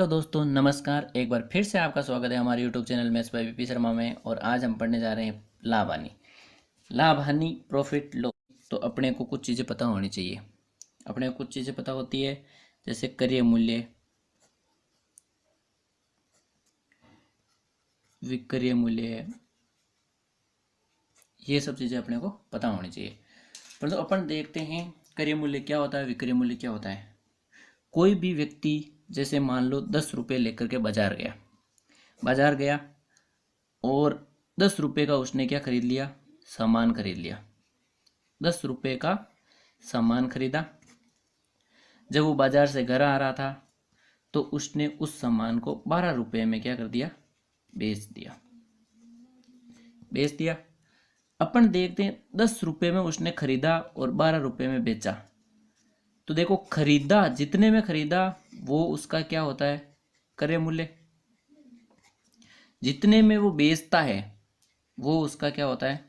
दोस्तों, नमस्कार। एक बार फिर से आपका स्वागत है हमारे YouTube channel maths by VP Sharma में। और आज हम पढ़ने जा रहे हैं लाभ हानि। लाभ हानि, प्रॉफिट लॉस। तो अपने को कुछ चीज़ें पता होनी चाहिए। अपने को कुछ चीज़ें पता होती है, जैसे क्रय मूल्य, विक्रय मूल्य, ये सब चीज़ें अपने को पता होनी चाहिए। परंतु अपन देखते हैं क्रय मूल्य क्या होता है, विक्रय मूल्य क्या होता है। कोई भी व्यक्ति जैसे मान लो 10 रुपये लेकर के बाजार गया और 10 रुपये का उसने क्या खरीद लिया, सामान खरीद लिया। 10 रुपये का सामान खरीदा। जब वो बाजार से घर आ रहा था तो उसने उस सामान को 12 रुपये में क्या कर दिया, बेच दिया। अपन देखते हैं 10 रुपये में उसने खरीदा और 12 रुपये में बेचा। तो देखो, खरीदा, जितने में खरीदा वो उसका क्या होता है, क्रय मूल्य। जितने में वो बेचता है वो उसका क्या होता है,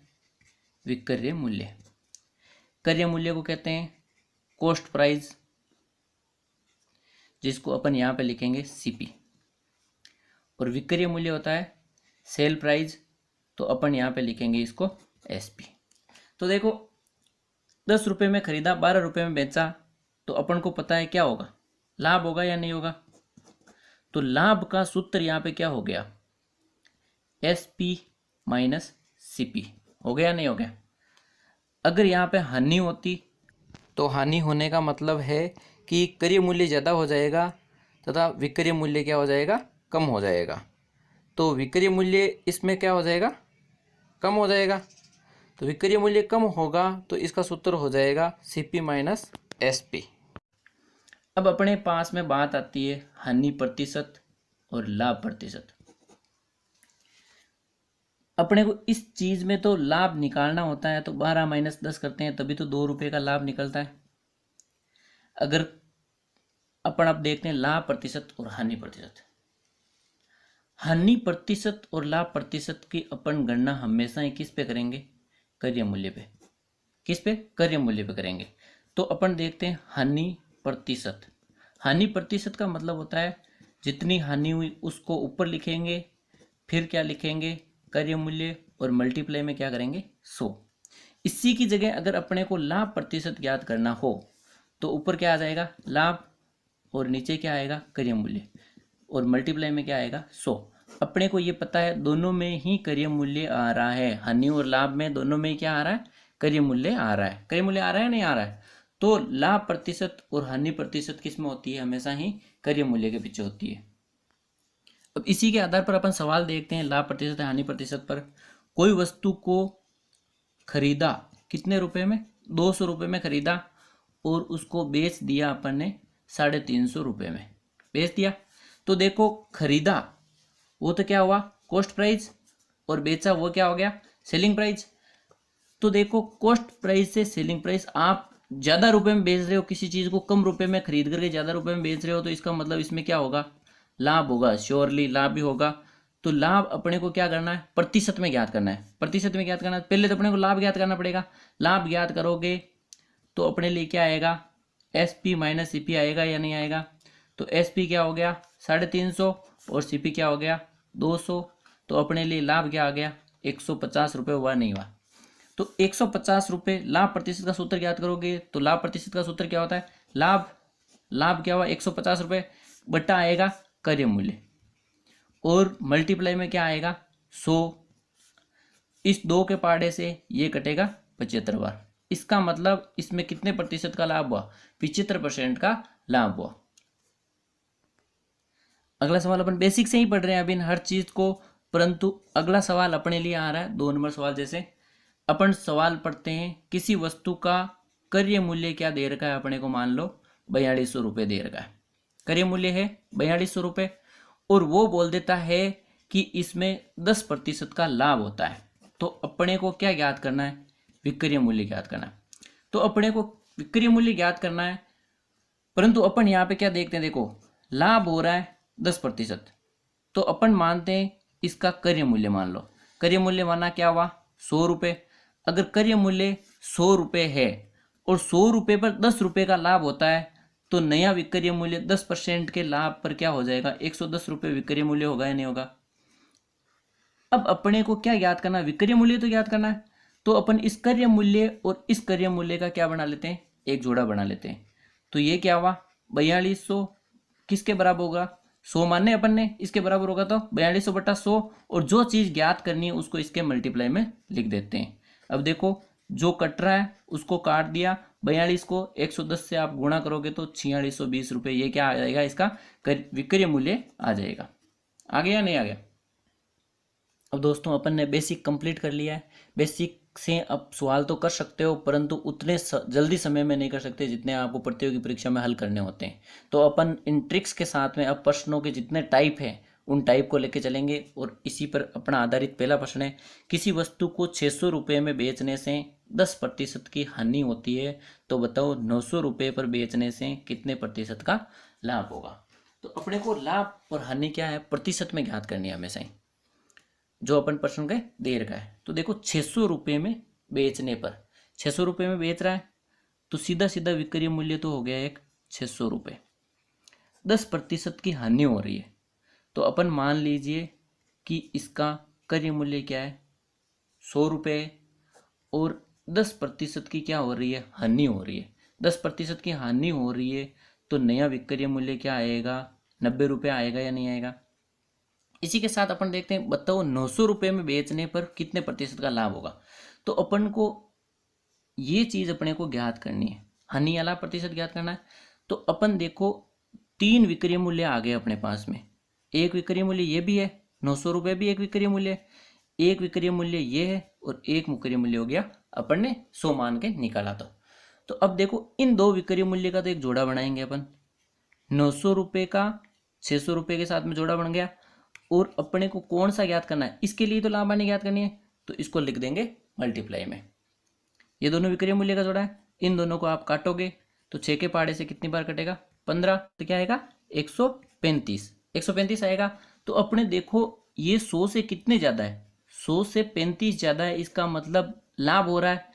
विक्रय मूल्य। क्रय मूल्य को कहते हैं कॉस्ट प्राइस, जिसको अपन यहाँ पे लिखेंगे सीपी। और विक्रय मूल्य होता है सेल प्राइस, तो अपन यहाँ पे लिखेंगे इसको एसपी। तो देखो, 10 रुपये में खरीदा, 12 रुपये में बेचा, तो अपन को पता है क्या होगा, लाभ होगा या नहीं होगा। तो लाभ का सूत्र यहाँ पे क्या हो गया, एसपी माइनस सीपी। हो गया नहीं हो गया। अगर यहाँ पे हानि होती तो हानि होने का मतलब है कि क्रय मूल्य ज़्यादा हो जाएगा तथा विक्रय मूल्य क्या हो जाएगा, कम हो जाएगा। तो विक्रय मूल्य इसमें क्या हो जाएगा, कम हो जाएगा। तो विक्रय मूल्य कम होगा तो इसका सूत्र हो जाएगा सीपी माइनस एसपी। अब अपने पास में बात आती है हानि प्रतिशत और लाभ प्रतिशत। अपने को इस चीज में तो लाभ निकालना होता है, तो 12 माइनस 10 करते हैं तभी तो 2 रुपये का लाभ निकलता है। अगर अपन अब देखते हैं लाभ प्रतिशत और हानि प्रतिशत। हानि प्रतिशत और लाभ प्रतिशत की अपन गणना हमेशा ही किस पे करेंगे, क्रय मूल्य पे। किस पे, क्रय मूल्य पे करेंगे। तो अपन देखते हैं हानि प्रतिशत। हानि प्रतिशत का मतलब होता है जितनी हानि हुई उसको ऊपर लिखेंगे, फिर क्या लिखेंगे, क्रय मूल्य, और मल्टीप्लाई में क्या करेंगे, 100। इसी की जगह अगर अपने को लाभ प्रतिशत ज्ञात करना हो तो ऊपर क्या आ जाएगा, लाभ, और नीचे क्या आएगा, क्रय मूल्य, और मल्टीप्लाई में क्या आएगा, 100। अपने को ये पता है दोनों में ही क्रय मूल्य आ रहा है। हानि और लाभ में दोनों में ही क्या आ रहा है, क्रय मूल्य आ रहा है। क्रय मूल्य आ रहा है, नहीं आ रहा है। तो लाभ प्रतिशत और हानि प्रतिशत किस में होती है, हमेशा ही क्रय मूल्य के पीछे होती है। अब इसी के आधार पर अपन सवाल देखते हैं लाभ प्रतिशत हानि प्रतिशत पर। कोई वस्तु को खरीदा कितने रुपए में, 200 रुपये में खरीदा और उसको बेच दिया अपन ने 350 रुपये में, बेच दिया। तो देखो, खरीदा वो तो क्या हुआ, कॉस्ट प्राइस, और बेचा वो क्या हो गया, सेलिंग प्राइस। तो देखो, कॉस्ट प्राइस से सेलिंग प्राइस, आप ज़्यादा रुपए में बेच रहे हो किसी चीज़ को, कम रुपए में खरीद करके ज़्यादा रुपए में बेच रहे हो, तो इसका मतलब इसमें क्या होगा, लाभ होगा। श्योरली लाभ भी होगा। तो लाभ अपने को क्या करना है, प्रतिशत में ज्ञात करना है। प्रतिशत में ज्ञात करना है, पहले तो अपने को लाभ ज्ञात करना पड़ेगा। लाभ ज्ञात करोगे तो अपने लिए क्या आएगा, एसपी माइनस सीपी आएगा या नहीं आएगा। तो एसपी क्या हो गया, 350, और सीपी क्या हो गया, 200। तो अपने लिए लाभ क्या आ गया, 150 रुपये। हुआ नहीं हुआ। तो 150 रुपये लाभ प्रतिशत का सूत्र ज्ञात करोगे तो लाभ प्रतिशत का सूत्र क्या होता है, लाभ क्या हुआ, 150 रुपये बट्टा आएगा क्रय मूल्य, और मल्टीप्लाई में क्या आएगा, 100। इस 2 के पाड़े से ये कटेगा 75 बार। इसका मतलब इसमें कितने प्रतिशत का लाभ हुआ, 75% का लाभ हुआ। अगला सवाल अपन बेसिक से ही पढ़ रहे हैं अभी हर चीज को, परंतु अगला सवाल अपने लिए आ रहा है 2 नंबर सवाल। जैसे अपन सवाल पढ़ते हैं, किसी वस्तु का क्रय मूल्य क्या दे रखा है, अपने को मान लो 4200 रुपये दे रखा है। क्रय मूल्य है 4200 रुपये, और वो बोल देता है कि इसमें 10% का लाभ होता है। तो अपने को क्या ज्ञात करना है, विक्रय मूल्य ज्ञात करना है। तो अपने को विक्रय मूल्य ज्ञात करना है, परंतु अपन यहाँ पे क्या देखते हैं, देखो लाभ हो रहा है 10%, तो अपन मानते हैं इसका क्रय मूल्य मान लो। क्रय मूल्य माना क्या हुआ, 100 रुपये। अगर क्रय मूल्य 100 रुपये है और 100 रुपये पर 10 रुपये का लाभ होता है, तो नया विक्रय मूल्य 10% के लाभ पर क्या हो जाएगा, 110 रुपये विक्रय मूल्य होगा या नहीं होगा। अब अपने को क्या ज्ञात करना है, विक्रय मूल्य तो ज्ञात करना है। तो अपन इस क्रय मूल्य और इस क्रय मूल्य का क्या बना लेते हैं, एक जोड़ा बना लेते हैं। तो ये क्या हुआ, 4200 किसके बराबर होगा, 100 मानने अपन ने, इसके बराबर होगा तो 4200 बटा 100, और जो चीज ज्ञात करनी है उसको इसके मल्टीप्लाई में लिख देते हैं। अब देखो जो कट रहा है उसको काट दिया, 42 को 110 से आप गुणा करोगे तो 4620 रुपये, ये क्या आ जाएगा, इसका विक्रय मूल्य आ जाएगा। आ गया नहीं आ गया। अब दोस्तों अपन ने बेसिक कंप्लीट कर लिया है। बेसिक से अब सवाल तो कर सकते हो, परंतु उतने जल्दी समय में नहीं कर सकते जितने आपको प्रतियोगी परीक्षा में हल करने होते हैं। तो अपन इन ट्रिक्स के साथ में अब प्रश्नों के जितने टाइप हैं उन टाइप को लेके चलेंगे, और इसी पर अपना आधारित पहला प्रश्न है, किसी वस्तु को 600 रुपये में बेचने से 10% की हानि होती है, तो बताओ 900 रुपये पर बेचने से कितने प्रतिशत का लाभ होगा। तो अपने को लाभ और हानि क्या है प्रतिशत में ज्ञात करनी है हमेशा ही, जो अपन प्रश्न के दे रखा है। तो देखो 600 रुपये में बेचने पर, 600 रुपये में बेच रहा है तो सीधा सीधा विक्रय मूल्य तो हो गया एक 600 रुपये, 10% की हानि हो रही है, तो अपन मान लीजिए कि इसका क्रय मूल्य क्या है 100 रुपये, और 10% की क्या हो रही है, हानि हो रही है। 10% की हानि हो रही है तो नया विक्रय मूल्य क्या आएगा, 90 रुपये आएगा या नहीं आएगा। इसी के साथ अपन देखते हैं, बताओ 900 रुपये में बेचने पर कितने प्रतिशत का लाभ होगा। तो अपन को ये चीज अपने को ज्ञात करनी है, हानि या लाभ प्रतिशत ज्ञात करना है। तो अपन देखो 3 विक्रय मूल्य आ गए अपने पास में, एक विक्रय मूल्य ये भी है, 900 रुपये भी एक विक्रय मूल्य है, एक विक्रय मूल्य ये है, और एक विक्रय मूल्य हो गया अपन ने 100 मान के निकाला। तो अब देखो इन दो विक्रय मूल्य का तो एक जोड़ा बनाएंगे अपन, 900 रुपये का 600 रुपये के साथ में जोड़ा बन गया, और अपने को कौन सा ज्ञात करना है, इसके लिए तो लाभ हानि ज्ञात करनी है, तो इसको लिख देंगे मल्टीप्लाई में। ये दोनों विक्रय मूल्य का जोड़ा है, इन दोनों को आप काटोगे तो 6 के पहाड़े से कितनी बार कटेगा, 15, तो क्या आएगा 135 आएगा। तो अपने देखो ये 100 से कितने ज़्यादा है, 100 से 35 ज़्यादा है, इसका मतलब लाभ हो रहा है,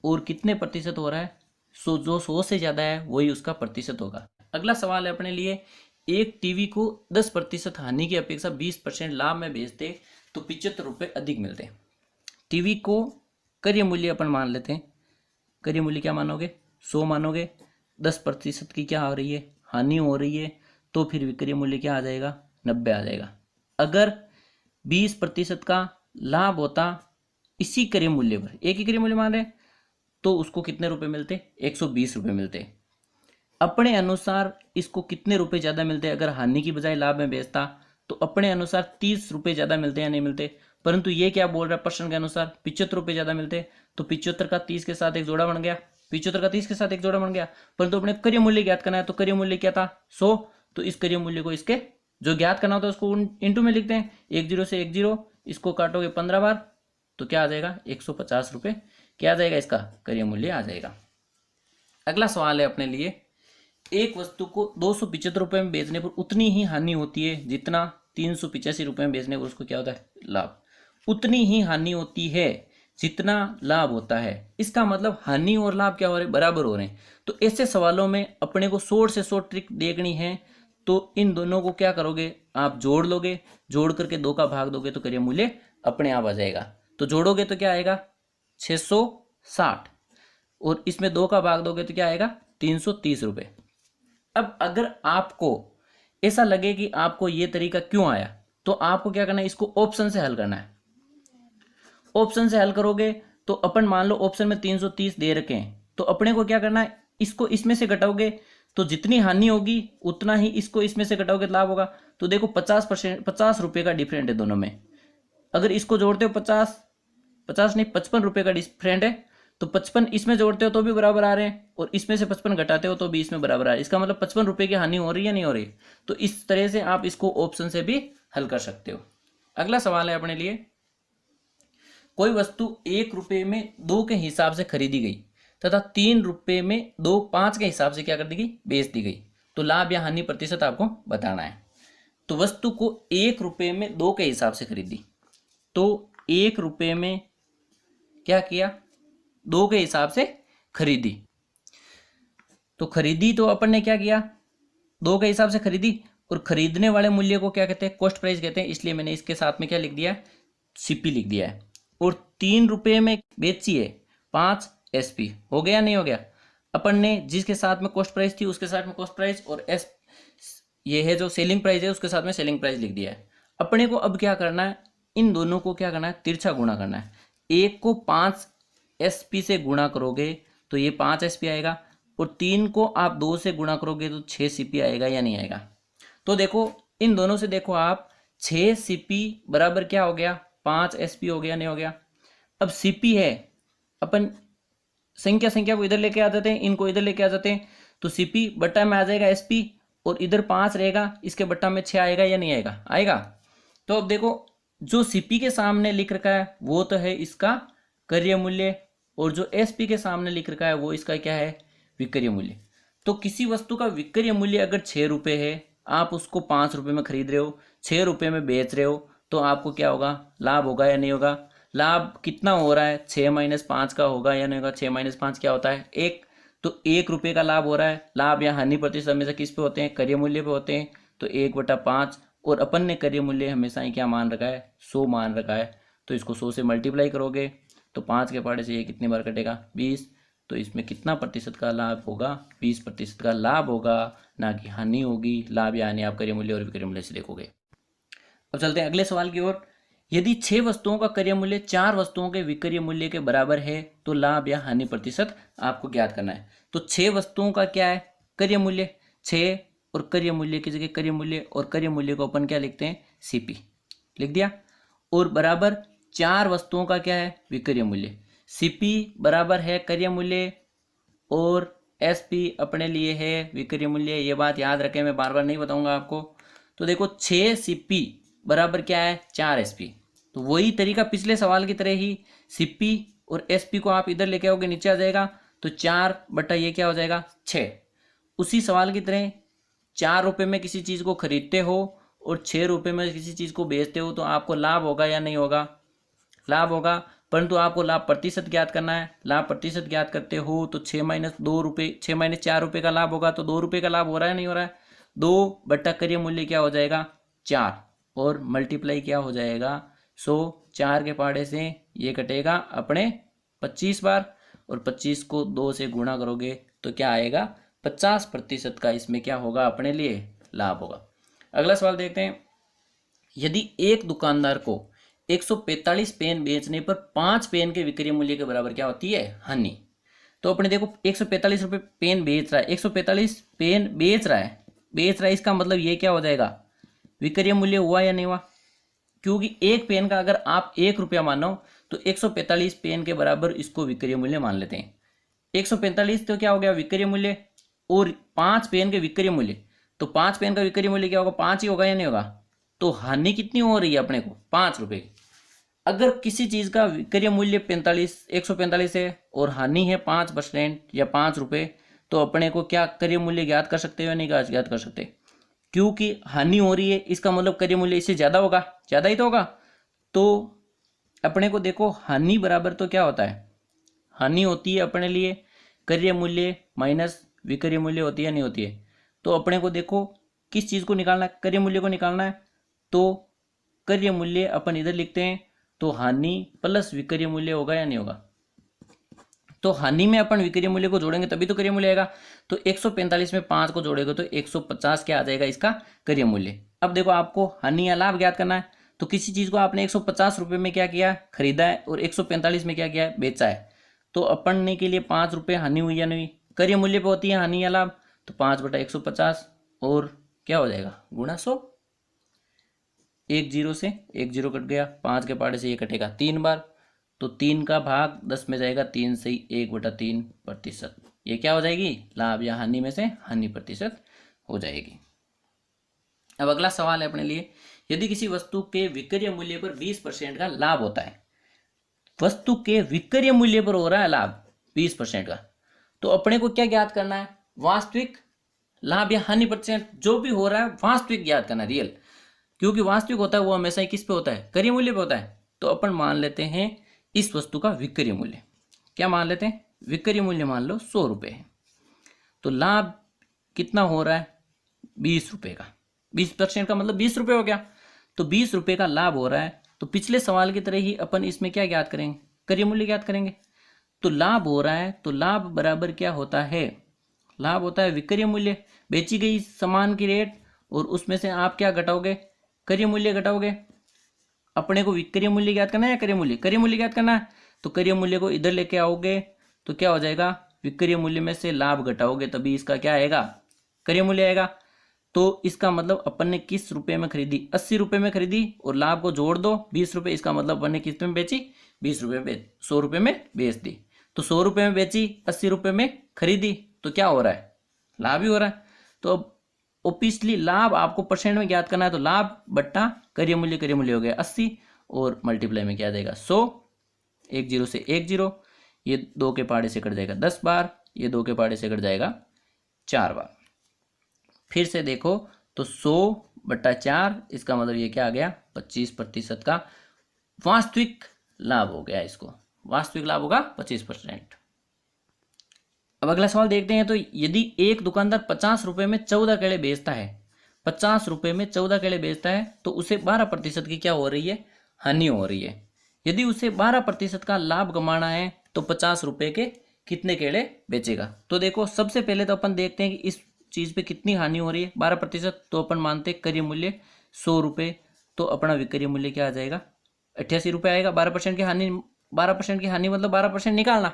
और कितने प्रतिशत हो रहा है, जो 100 से ज़्यादा है वही उसका प्रतिशत होगा। अगला सवाल है अपने लिए, एक टीवी को 10% हानि की अपेक्षा 20% लाभ में बेचते तो 75 रुपये अधिक मिलते। टीवी को क्रय मूल्य अपन मान लेते हैं, क्रय मूल्य क्या मानोगे, 100 मानोगे, 10% की क्या हो रही है, हानि हो रही है, तो फिर विक्रय मूल्य क्या आ जाएगा, 90 आ जाएगा। अगर 20% का लाभ होता इसी क्रय मूल्य पर, एक ही क्रय मूल्य मान रहे, तो उसको कितने रुपए मिलते, 120 रुपये मिलते। अपने अनुसार इसको कितने रुपए ज़्यादा मिलते, अगर हानि की बजाय लाभ में बेचता तो अपने अनुसार 30 रुपये ज़्यादा मिलते या नहीं मिलते, परंतु ये क्या बोल रहा है प्रश्न के अनुसार 75 रुपये ज़्यादा मिलते। तो 75 का 30 के साथ एक जोड़ा बन गया, 75 का 30 के साथ एक जोड़ा बन गया, परंतु अपने क्रय मूल्य ज्ञात करना है, तो क्रय मूल्य क्या था 100, तो इस क्रय मूल्य को इसके जो ज्ञात करना होता है उसको इंटू में लिखते हैं, 10 से 10, इसको काटोगे 15 बार तो क्या आ जाएगा 150 रुपये, क्या आ जाएगा इसका क्रय मूल्य आ जाएगा। अगला सवाल है अपने लिए, एक वस्तु को 275 रुपये में बेचने पर उतनी ही हानि होती है जितना 385 रुपये में बेचने पर उसको क्या होता है लाभ, उतनी ही हानि होती है जितना लाभ होता है। इसका मतलब हानि और लाभ क्या हो रहे हैं, बराबर हो रहे हैं। तो ऐसे सवालों में अपने को 100 से 100 ट्रिक देखनी है, तो इन दोनों को क्या करोगे आप जोड़ लोगे, जोड़ करके 2 का भाग दोगे तो क्रय मूल्य अपने आप आ जाएगा। तो जोड़ोगे तो क्या आएगा 660, और इसमें 2 का भाग दोगे तो क्या आएगा 330 रुपये। अब अगर आपको ऐसा लगे कि आपको ये तरीका क्यों आया, तो आपको क्या करना है, इसको ऑप्शन से हल करना है। ऑप्शन से हल करोगे तो अपन मान लो ऑप्शन में 330 दे रखे हैं, तो अपने को क्या करना है, इसको इसमें से घटाओगे तो जितनी हानि होगी उतना ही इसको इसमें से घटाओगे तो लाभ होगा। तो देखो 50 रुपये का डिफरेंट है दोनों में, अगर इसको जोड़ते हो 55 रुपये का डिफरेंट है, तो 55 इसमें जोड़ते हो तो भी बराबर आ रहे हैं, और इसमें से 55 घटाते हो तो भी इसमें बराबर आ रहा है। इसका मतलब 55 रुपये की हानि हो रही है या नहीं हो रही। तो इस तरह से आप इसको ऑप्शन से भी हल कर सकते हो। अगला सवाल है अपने लिए, कोई वस्तु 1 रुपये में 2 के हिसाब से खरीदी गई तथा 3 रुपये में 2 5 के हिसाब से क्या कर दी गई, बेच दी गई, तो लाभ या हानि प्रतिशत आपको बताना है। तो वस्तु को 1 रुपये में 2 के हिसाब से खरीदी, तो 1 रुपये में क्या किया, 2 के हिसाब से खरीदी। तो खरीदी तो अपन ने क्या किया, 2 के हिसाब से खरीदी, और खरीदने वाले मूल्य को क्या कहते हैं, कॉस्ट प्राइस कहते हैं, इसलिए मैंने इसके साथ में क्या लिख दिया है, सीपी लिख दिया है। और 3 रुपये में बेची है 5 एसपी, हो गया नहीं हो गया। अपन ने जिसके साथ में कॉस्ट प्राइस थी उसके साथ में कॉस्ट प्राइस, और एस ये है जो सेलिंग प्राइस है उसके साथ में सेलिंग प्राइस लिख दिया है। अपने को अब क्या करना है, इन दोनों को क्या करना है, तिरछा गुणा करना है। एक को 5 एसपी से गुणा करोगे तो ये 5 एसपी आएगा, और 3 को आप 2 से गुणा करोगे तो 6 सीपी आएगा या नहीं आएगा। तो देखो इन दोनों से देखो आप, 6 सीपी बराबर क्या हो गया, 5 एसपी हो गया नहीं हो गया। अब सीपी है, अपन संख्या को इधर लेके आ जाते हैं, इनको इधर लेके आ जाते हैं, तो सीपी बट्टा में आ जाएगा एसपी, और इधर 5 रहेगा, इसके बट्टा में 6 आएगा या नहीं आएगा, आएगा। तो अब देखो जो सीपी के सामने लिख रखा है वो तो है इसका क्रय मूल्य, और जो एसपी के सामने लिख रखा है वो इसका क्या है, विक्रय मूल्य। तो किसी वस्तु का विक्रय मूल्य अगर 6 रुपये है, आप उसको 5 रुपये में खरीद रहे हो, 6 रुपये में बेच रहे हो, तो आपको क्या होगा, लाभ होगा या नहीं होगा। लाभ कितना हो रहा है, 6 - 5 का होगा या नहीं होगा। 6 - 5 क्या होता है, 1। तो 1 रुपये का लाभ हो रहा है। लाभ या हानि प्रतिशत हमेशा किस पे होते हैं, क्रय मूल्य पे होते हैं। तो 1/5, और अपन ने क्रय मूल्य हमेशा ही क्या मान रखा है, 100 मान रखा है। तो इसको 100 से मल्टीप्लाई करोगे तो 5 के पहाड़े से ये कितनी बार कटेगा, 20। तो इसमें कितना प्रतिशत का लाभ होगा, 20% का लाभ होगा, ना कि हानि होगी। लाभ या हानि आप क्रय मूल्य और विक्रय मूल्य से देखोगे। अब चलते हैं अगले सवाल की ओर। यदि 6 वस्तुओं का क्रय मूल्य 4 वस्तुओं के विक्रय मूल्य के बराबर है तो लाभ या हानि प्रतिशत आपको ज्ञात करना है। तो 6 वस्तुओं का क्या है, क्रय मूल्य 6, और क्रय मूल्य की जगह क्रय मूल्य, और क्रय मूल्य को अपन क्या लिखते हैं, सीपी लिख दिया। और बराबर 4 वस्तुओं का क्या है, विक्रय मूल्य। सीपी बराबर है क्रय मूल्य, और एसपी अपने लिए है विक्रय मूल्य। ये बात याद रखें, मैं बार बार नहीं बताऊंगा आपको। तो देखो 6 सीपी बराबर क्या है, 4 एसपी। तो वही तरीका पिछले सवाल की तरह ही, सीपी और एसपी को आप इधर लेके आओगे, नीचे आ जाएगा, तो 4 बटा ये क्या हो जाएगा, 6। उसी सवाल की तरह 4 रुपये में किसी चीज़ को खरीदते हो और 6 रुपये में किसी चीज़ को बेचते हो, तो आपको लाभ होगा या नहीं होगा, लाभ होगा। परंतु आपको लाभ प्रतिशत ज्ञात करना है। लाभ प्रतिशत ज्ञात करते हो तो 6 - 2 रुपये, 6 - 4 रुपये का लाभ होगा, तो 2 रुपये का लाभ हो रहा है नहीं हो रहा है। 2 बटा क्रय मूल्य क्या हो जाएगा, 4, और मल्टीप्लाई क्या हो जाएगा, 100। 4 के पहाड़े से ये कटेगा अपने 25 बार, और 25 को 2 से गुणा करोगे तो क्या आएगा, 50% का इसमें क्या होगा, अपने लिए लाभ होगा। अगला सवाल देखते हैं। यदि एक दुकानदार को 145 पेन बेचने पर 5 पेन के विक्रय मूल्य के बराबर क्या होती है, हानि। तो अपने देखो 145 रुपये पेन बेच रहा है, 145 पेन बेच रहा है, इसका मतलब ये क्या हो जाएगा, विक्रय मूल्य हुआ या नहीं हुआ। क्योंकि एक पेन का अगर आप 1 रुपया मानो तो 145 पेन के बराबर इसको विक्रय मूल्य मान लेते हैं। 145 तो क्या हो गया, विक्रय मूल्य, और 5 पेन के विक्रय मूल्य, तो 5 पेन का विक्रय मूल्य क्या होगा, 5 ही होगा या नहीं होगा। तो हानि कितनी हो रही है अपने को, 5 रुपये। अगर किसी चीज़ का विक्रय मूल्य 145 है और हानि है 5% या 5 रुपये, तो अपने को क्या क्रय मूल्य ज्ञात कर सकते हो या नहीं ज्ञात कर सकते। क्योंकि हानि हो रही है, इसका मतलब क्रय मूल्य इससे ज़्यादा होगा, ज़्यादा ही तो होगा। तो अपने को देखो हानि बराबर तो क्या होता है, हानि होती है अपने लिए क्रय मूल्य माइनस विक्रय मूल्य, होती है नहीं होती है। तो अपने को देखो किस चीज़ को निकालना है, क्रय मूल्य को निकालना है। तो क्रय मूल्य अपन इधर लिखते हैं, तो हानि प्लस विक्रय मूल्य होगा या नहीं होगा। तो हानि में अपन विक्रय मूल्य को जोड़ेंगे तभी तो क्रय मूल्य आएगा। तो 145 में 5 को जोड़ेगा तो 150 क्या आ जाएगा इसका क्रय मूल्य। अब देखो आपको हानि या लाभ ज्ञात करना है। तो किसी चीज़ को आपने 150 रुपये में क्या किया, खरीदा है, और 145 में क्या किया है, बेचा है। तो अपन ने के लिए 5 रुपये हानि हुई या नहीं, क्रय मूल्य पे होती है हानि या लाभ। तो 5 बटा 150, और क्या हो जाएगा, गुणा 100। 1 0 से 1 0 कट गया, 5 के पहाड़े से ये कटेगा 3 बार, तो 3 का भाग 10 में जाएगा, 3 से 1/3%। ये क्या हो जाएगी, लाभ या हानि में से हानि प्रतिशत हो जाएगी। अब अगला सवाल है अपने लिए। यदि किसी वस्तु के विक्रय मूल्य पर 20% का लाभ होता है, वस्तु के विक्रय मूल्य पर हो रहा है लाभ 20% का, तो अपने को क्या ज्ञात करना है, वास्तविक लाभ या हानि प्रतिशत, जो भी हो रहा है वास्तविक ज्ञात करना, रियल। क्योंकि वास्तविक होता है वो हमेशा ही किस पे होता है, क्रय मूल्य पे होता है। तो अपन मान लेते हैं इस वस्तु का विक्रय मूल्य, क्या मान लेते हैं, विक्रय मूल्य मान लो 100 रुपये है। तो लाभ कितना हो रहा है, 20 रुपये का। 20% का मतलब 20 रुपये हो गया, तो 20 रुपये का लाभ हो रहा है। तो पिछले सवाल की तरह ही अपन इसमें क्या ज्ञात करेंगे, क्रय मूल्य ज्ञात करेंगे। तो लाभ हो रहा है, तो लाभ बराबर क्या होता है, लाभ होता है विक्रय मूल्य, बेची गई सामान की रेट, और उसमें से आप क्या घटाओगे, क्रय मूल्य घटाओगे। अपने को विक्रय मूल्य ज्ञात करना है या क्रय मूल्य, क्रय मूल्य ज्ञात करना है। तो क्रय मूल्य को इधर लेके आओगे तो क्या हो जाएगा, विक्रय मूल्य में से लाभ घटाओगे तभी इसका क्या आएगा, क्रय मूल्य आएगा। तो इसका मतलब अपन ने किस रुपए में खरीदी, 80 रुपये में खरीदी, और लाभ को जोड़ दो 20 रुपये, इसका मतलब अपन ने किस में बेची, 20 रुपये में, 100 रुपये में बेच दी। तो 100 रुपये में बेची, 80 रुपये में खरीदी, तो क्या हो रहा है, लाभ ही हो रहा है। तो अब ओपिसली लाभ आपको परसेंट में ज्ञात करना है, तो लाभ बट्टा क्रय मूल्य हो गया 80, और मल्टीप्लाई में क्या देगा 100, 1 0 से 1 0, ये 2 के पहाड़े से कट जाएगा 10 बार, ये 2 के पहाड़े से कट जाएगा 4 बार। फिर से देखो तो 100/4, इसका मतलब ये क्या आ गया, 25% का वास्तविक लाभ हो गया। इसको वास्तविक लाभ होगा 25%। अब अगला सवाल देखते हैं। तो यदि एक दुकानदार 50 रुपये में 14 केले बेचता है, 50 रुपये में 14 केले बेचता है, तो उसे 12% की क्या हो रही है, हानि हो रही है। यदि उसे 12% का लाभ कमाना है तो 50 रुपये के कितने केले बेचेगा। तो देखो सबसे पहले तो अपन देखते हैं कि इस चीज पे कितनी हानि हो रही है, 12%। तो अपन मानते हैं क्रय मूल्य 100 रुपये, तो अपना विक्रय मूल्य क्या आ जाएगा, 88 रुपये आएगा। 12% की हानि, 12% की हानि मतलब 12% निकालना,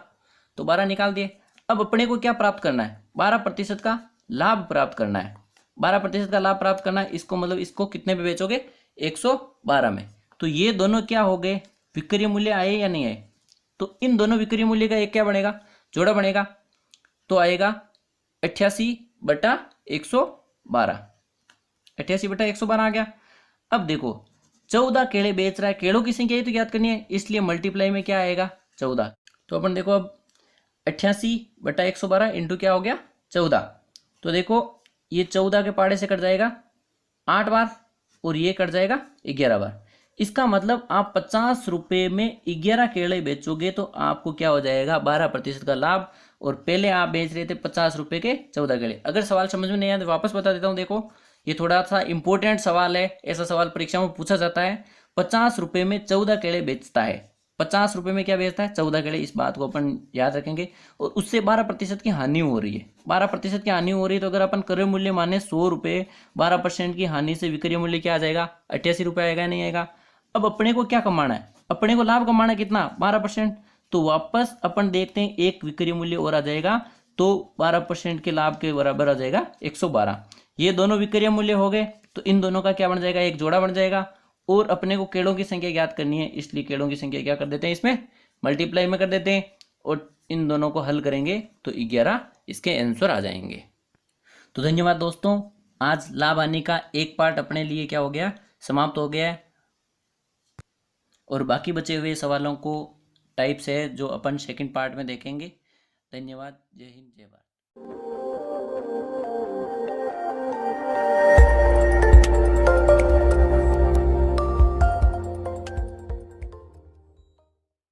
तो 12 निकाल दिए। अब अपने को क्या प्राप्त करना है, 12% का लाभ प्राप्त करना है। 12% का लाभ प्राप्त करना है, इसको मतलब इसको कितने पे बेचोगे, 112 में। तो ये दोनों क्या हो गए, विक्रय मूल्य आए या नहीं आए। तो इन दोनों विक्रय मूल्य का एक क्या बनेगा, जोड़ा बनेगा, तो आएगा 88/112, 88/112 आ गया। अब देखो 14 केले बेच रहा है, केलों की संख्या ही तो ज्ञात करनी है, इसलिए मल्टीप्लाई में क्या आएगा 14। तो अपन देखो अब 88/112 इंटू क्या हो गया 14। तो देखो ये 14 के पहाड़े से कट जाएगा 8 बार, और ये कट जाएगा 11 बार। इसका मतलब आप 50 रुपये में 11 केले बेचोगे तो आपको क्या हो जाएगा, 12% का लाभ। और पहले आप बेच रहे थे 50 रुपये के 14 केले। अगर सवाल समझ में नहीं आया तो वापस बता देता हूँ। देखो ये थोड़ा सा इंपॉर्टेंट सवाल है, ऐसा सवाल परीक्षा में पूछा जाता है। 50 रुपये में 14 केले बेचता है, 50 रुपये में क्या बेचता है, 14 केले। इस बात को अपन याद रखेंगे। और उससे 12% की हानि हो रही है, 12% की हानि हो रही है। तो अगर अपन क्रय मूल्य माने 100 रुपये, 12% की हानि से विक्रय मूल्य क्या आ जाएगा, 88 रुपये आएगा, नहीं आएगा। अब अपने को क्या कमाना है, अपने को लाभ कमाना है कितना, 12%। तो वापस अपन देखते हैं एक विक्रय मूल्य और आ जाएगा, तो 12% के लाभ के बराबर आ जाएगा 112। ये दोनों विक्रय मूल्य हो गए, तो इन दोनों का क्या बन जाएगा, एक जोड़ा बन जाएगा। और अपने को केलों की संख्या ज्ञात करनी है, इसलिए केलों की संख्या क्या कर देते हैं, इसमें मल्टीप्लाई में कर देते हैं, और इन दोनों को हल करेंगे तो 11 इसके आंसर आ जाएंगे। तो धन्यवाद दोस्तों, आज लाभ हानि का एक पार्ट अपने लिए क्या हो गया, समाप्त हो गया है। और बाकी बचे हुए सवालों को टाइप्स है जो अपन सेकंड पार्ट में देखेंगे। धन्यवाद, जय हिंद, जय भारत।